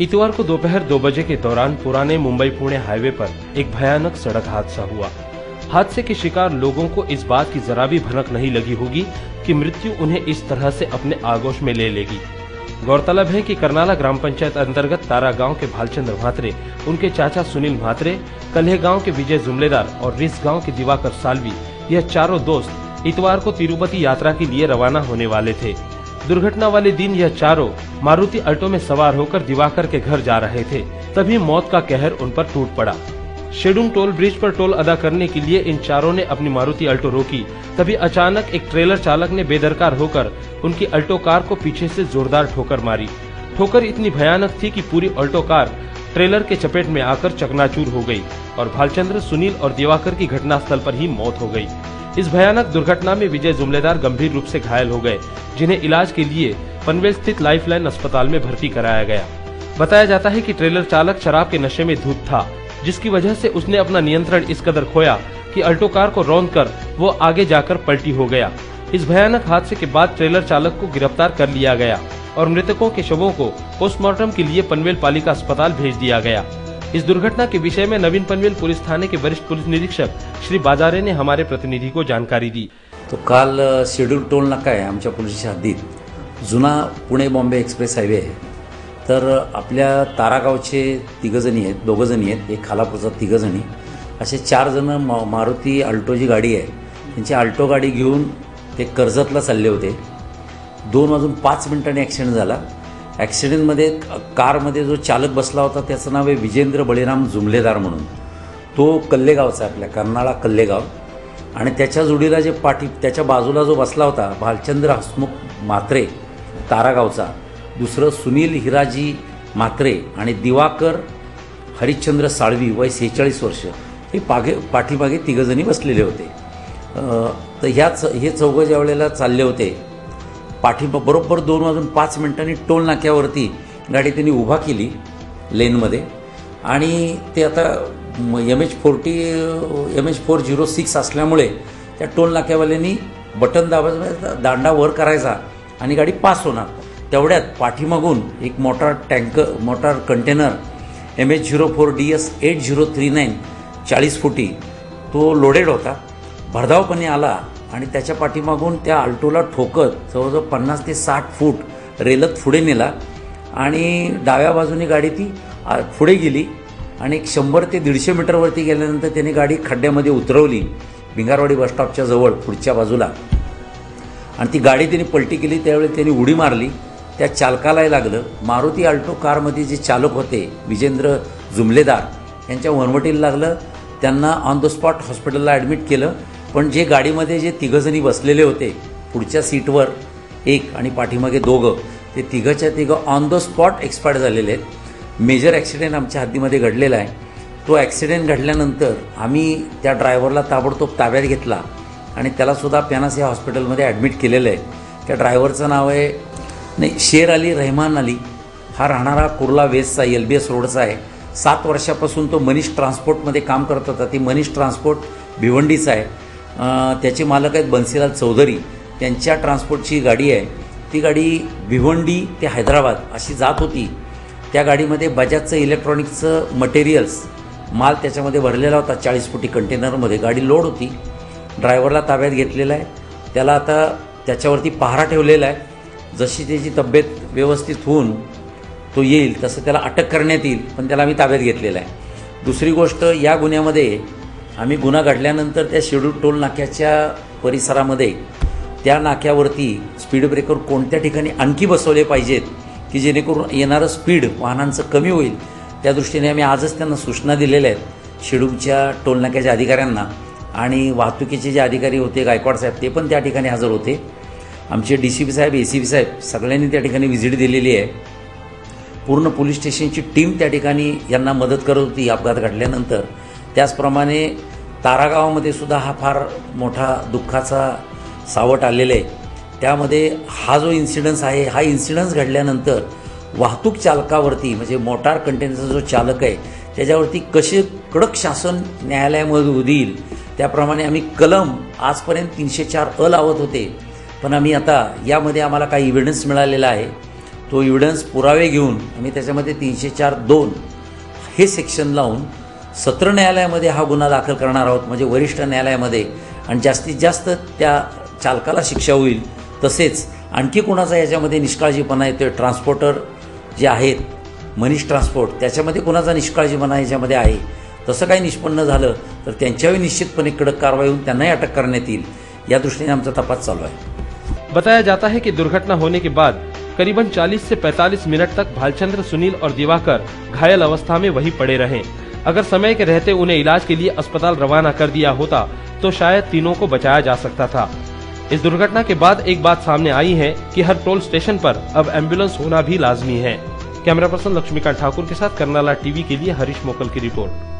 इतवार को दोपहर 2 बजे के दौरान पुराने मुंबई पुणे हाईवे पर एक भयानक सड़क हादसा हुआ। हादसे के शिकार लोगों को इस बात की जरा भी भनक नहीं लगी होगी कि मृत्यु उन्हें इस तरह से अपने आगोश में ले लेगी। गौरतलब है कि करनाला ग्राम पंचायत अंतर्गत तारा गांव के भालचंद्र म्हात्रे, उनके चाचा सुनील म्हात्रे, कल्हे गांव के विजय जुमलेदार और रिस गांव के दिवाकर सालवी, यह चारों दोस्त इतवार को तिरुपति यात्रा के लिए रवाना होने वाले थे। दुर्घटना वाले दिन यह चारों मारुति अल्टो में सवार होकर दिवाकर के घर जा रहे थे, तभी मौत का कहर उन पर टूट पड़ा। शेडुंग टोल ब्रिज पर टोल अदा करने के लिए इन चारों ने अपनी मारुति अल्टो रोकी, तभी अचानक एक ट्रेलर चालक ने बेदरकार होकर उनकी अल्टो कार को पीछे से जोरदार ठोकर मारी। ठोकर इतनी भयानक थी कि पूरी अल्टो कार ट्रेलर के चपेट में आकर चकनाचूर हो गई और भालचंद्र, सुनील और दिवाकर की घटनास्थल पर ही मौत हो गई। इस भयानक दुर्घटना में विजय जुमलेदार गंभीर रूप से घायल हो गए, जिन्हें इलाज के लिए पनवेल स्थित लाइफलाइन अस्पताल में भर्ती कराया गया। बताया जाता है कि ट्रेलर चालक शराब के नशे में धुत था, जिसकी वजह से उसने अपना नियंत्रण इस कदर खोया कि अल्टो कार को रौंदकर वो आगे जाकर पलटी हो गया। इस भयानक हादसे के बाद ट्रेलर चालक को गिरफ्तार कर लिया गया और मृतकों के शवों को पोस्टमार्टम के लिए पनवेल पालिका अस्पताल भेज दिया गया। इस दुर्घटना के विषय में नवीन पनवेल पुलिस थाने के वरिष्ठ पुलिस निरीक्षक श्री बाजारे ने हमारे प्रतिनिधि को जानकारी दी। तो काल शेड्यूल टोल नाका आहे आमच्या पोलिसच्या हद्दीत, जुना पुणे बॉम्बे एक्सप्रेस हायवे आहे। तर आपल्या तारागावचे तिघजणी आहेत, दोघजणी आहेत, एक खालापूरचा तिघजणी, असे 4 जण मारुती अल्टो जी गाडी आहे त्यांची अल्टो गाडी घेऊन ते कर्जतला चालले होते। 2:05 ॲक्सिडेंट झाला। ॲक्सिडेंटमध्ये कारमध्ये जो चालक बसला होता त्याचं नाव आहे विजेंद्र बळीराम जुमलेदार म्हणून, तो कल्लेगावचा आपल्या कर्नाळा कल्लेगाव, आणि त्याच्या जोडीला जे त्याच्या बाजूला जो बसला होता भालचंद्र हसमुख म्हात्रे तारागावचा, दुसरं सुनील हिराजी म्हात्रे आणि दिवाकर हरिश्चंद्र साळवी वय 46 वर्ष, हे पाठीमागे तिघजणी बसलेले होते। तर हे चौघं ज्या वेळेला चालले होते बरोबर 2:05 टोल नाक्यावरती गाडी त्यांनी उभा केली लेनमध्ये, आणि ते आता MH406 असल्यामुळे त्या टोल नाक्यावाल्यांनी बटन दाबायचा, दांडा वर करायचा आणि गाडी पास होणार। तेवढ्यात पाठीमागून एक मोटार कंटेनर MH04DS 8039 40 फुटी तो लोडेड होता, भरधावपणे आला आणि त्याच्या पाठीमागून त्या अल्टोला ठोकत जवळजवळ 50 ते 60 फूट रेलत पुढे नेला आणि डाव्या बाजूने गाडी ती पुढे गेली आणि 100 ते 150 मीटरवरती गेल्यानंतर त्याने गाडी खड्ड्यामध्ये उतरवली भिंगारवाडी बसस्टॉपच्या जवळ पुढच्या बाजूला, आणि ती गाडी त्यांनी पलटी केली। त्यावेळी त्यांनी उडी मारली, त्या चालकालाही लागलं। मारुती अल्टो कारमध्ये जे चालक होते विजेंद्र जुमलेदार यांच्या वरवटीला लागलं, त्यांना ऑन द स्पॉट हॉस्पिटलला ॲडमिट केलं। पण जे गाडीमध्ये जे तिघजणी बसलेले होते, पुढच्या सीटवर एक आणि पाठीमागे दोघं, ते तिघच्या तिघं ऑन द स्पॉट एक्सपायर झालेले आहेत। मेजर ॲक्सिडेंट आमच्या हद्दीमध्ये घडलेला आहे। तो ॲक्सिडेंट घडल्यानंतर आम्ही त्या ड्रायव्हरला ताबडतोब ताब्यात घेतला आणि त्यालासुद्धा पॅनास या हॉस्पिटलमध्ये ॲडमिट केलेलं आहे। त्या ड्रायव्हरचं नाव आहे शेर अली रहमान अली, हा राहणारा कुर्ला वेस्टचा LBS रोडचा आहे। 7 वर्षापासून तो मनीष ट्रान्सपोर्टमध्ये काम करत होता। ती मनीष ट्रान्सपोर्ट भिवंडीचा आहे। त्याचे मालक आहेत बन्सीलाल चौधरी, त्यांच्या ट्रान्सपोर्टची गाडी आहे। ती गाडी भिवंडी ते हैदराबाद अशी जात होती। त्या गाडीमध्ये बजाजचं इलेक्ट्रॉनिक्सचं मटेरियल्स माल त्याच्यामध्ये भरलेला होता, 40 फुटी कंटेनरमध्ये गाडी लोड होती। ड्रायव्हरला ताब्यात घेतलेला आहे, त्याला आता त्याच्यावरती पहारा ठेवलेला आहे। जशी त्याची तब्येत व्यवस्थित होऊन तो येईल तसं त्याला अटक करण्यात येईल, पण त्याला आम्ही ताब्यात घेतलेला आहे। दुसरी गोष्ट, या गुन्ह्यामध्ये आम्ही गुन्हा घडल्यानंतर त्या शेड्यूल टोल नाक्याच्या परिसरामध्ये त्या नाक्यावरती स्पीड ब्रेकर कोणत्या ठिकाणी आणखी बसवले पाहिजेत की जेणेकरून येणारं स्पीड वाहनांचं कमी होईल, त्या दृष्टीने आम्ही आजच त्यांना सूचना दिलेल्या आहेत शेड्यूलच्या टोल नाक्याच्या अधिकाऱ्यांना। आणि वाहतुकीचे जे अधिकारी होते गायकवाड साहेब, ते पण त्या ठिकाणी हजर होते। आमचे DCP साहेब, ACP साहेब सगळ्यांनी त्या ठिकाणी व्हिजिट दिलेली आहे। पूर्ण पोलीस स्टेशनची टीम त्या ठिकाणी यांना मदत करत होती अपघात घडल्यानंतर। त्याचप्रमाणे तारागावामध्ये सुद्धा हा फार मोठा दुःखाचा सावट आलेला आहे। त्यामध्ये हा जो इन्सिडन्स आहे, हा इन्सिडन्स घडल्यानंतर वाहतूक चालकावरती म्हणजे मोटार कंटेनरचा जो चालक आहे त्याच्यावरती कसे कडक शासन न्यायालयामध्ये देईल, त्याप्रमाणे आम्ही कलम आजपर्यंत 304 लावत होते, पण आम्ही आता यामध्ये आम्हाला काही इव्हिडन्स मिळालेला आहे। तो एव्हिडन्स पुरावे घेऊन आम्ही त्याच्यामध्ये 304(2) हे सेक्शन लावून सत्र न्यायालयामध्ये हा गुन्हा दाखल करणार आहोत, म्हणजे वरिष्ठ न्यायालयामध्ये, आणि जास्तीत जास्त त्या चालकाला शिक्षा होईल. तसेच आणखी कोणाचा याच्यामध्ये निष्काळजीपणा येतो, ट्रान्सपोर्टर जे आहेत मनीष ट्रान्सपोर्ट, त्याच्यामध्ये कोणाचा निष्काळजीपणा याच्यामध्ये आहे, तसं काही निष्पन्न झालं तर त्यांच्यावर निश्चितपणे कडक कारवाई होऊन त्यांनाही अटक करण्यात येईल. या दृष्टीने आमचा तपास चालू आहे. बताया जाता है कि दुर्घटना होने के बाद करीबन 40 से 45 मिनट तक भालचंद्र, सुनील और दिवाकर घायल अवस्था में वहीं पड़े रहे. अगर समय के रहते उन्हें इलाज के लिए अस्पताल रवाना कर दिया होता तो शायद तीनों को बचाया जा सकता था. इस दुर्घटना के बाद एक बात सामने आई है कि हर टोल स्टेशन पर अब एम्बुलेंस होना भी लाजमी है. कैमरा पर्सन लक्ष्मीकांत ठाकुर के साथ कर्नाला टीवी के लिए हरीश मोकल की रिपोर्ट.